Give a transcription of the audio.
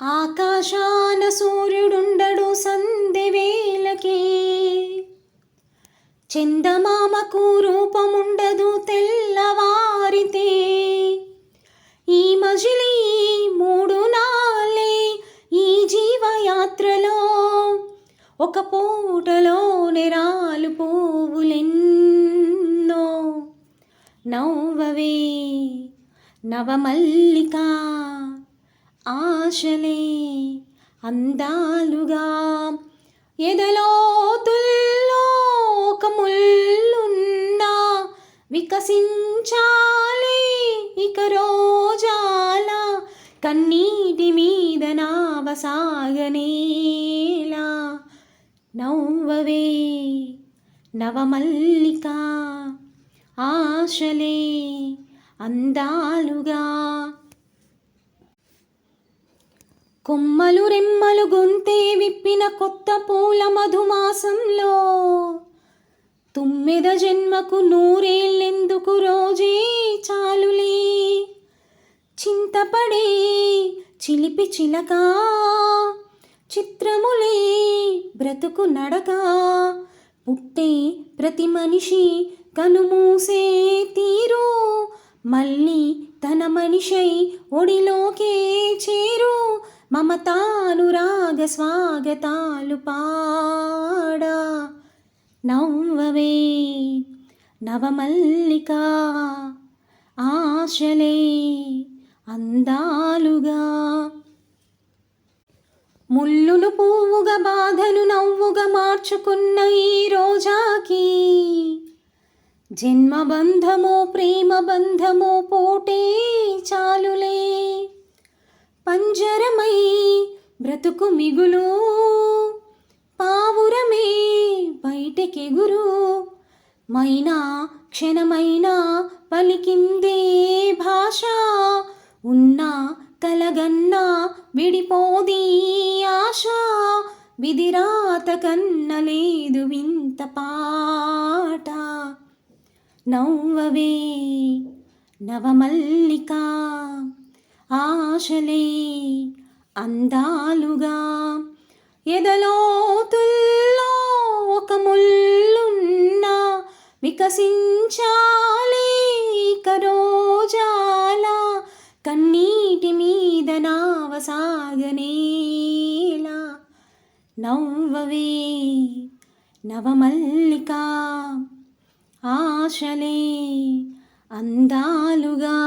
ఆకాశాన సూర్యుడుండడు సందెవేళకి, చందమామకు రూపముండదు తెల్లవారితే. ఈ మజిలీ మూడు నాళ్ళే ఈ జీవయాత్రలో, ఒక పూటలోనే రాలు పువ్వులెన్నో. నవ్వవే నవమల్లిక, ఆశలే అందాలుగా, ఎదలోతుల్లో ఒక ముల్లున్నా వికసించాలి ఇక రోజాల. కన్నీటి మీద నావ సాగనేలా. నవ్వవే నవమల్లిక, ఆశలే అందాలుగా. కొమ్మలు రెమ్మలు గొంతే విప్పిన కొత్త పూల మధుమాసంలో, తుమ్మెద జన్మకు నూరేళ్ళెందుకు రోజే చాలులే. చింతపడే చిలిపి చిలక, చిత్రములే బ్రతుకు నడక. పుట్టే ప్రతి మనిషి కనుమూసే తీరు, మళ్ళీ తన మనిషై ఒడిలోకే చేరు. మమతానురాగ స్వాగతాలు పాడా. నవ్వవే నవమల్లిక, ఆశలే అందాలుగా. ముల్లును పువ్వుగా బాధను నవ్వుగా మార్చుకున్న ఈ రోజాకి, జన్మబంధమో ప్రేమ బంధమో పోటే చాలులే. పంజరమై బ్రతుకు మిగులు, పావురమే బయటకెగురు. మైనా క్షణమైనా పలికిందే భాష, ఉన్నా కలగన్నా విడిపోదీ ఆశ. విధిరాత కన్నలేదు వింత పాట. నవ్వవే నవమల్లిక, ఆశలే అందాలుగా. ఎదలోతుల్లో ఒక ముల్లున్నా వికసించాలి ఇక రోజాల. కన్నీటి మీద నావ సాగనేలా. నవ్వవే నవమల్లిక, ఆశలే అందాలుగా.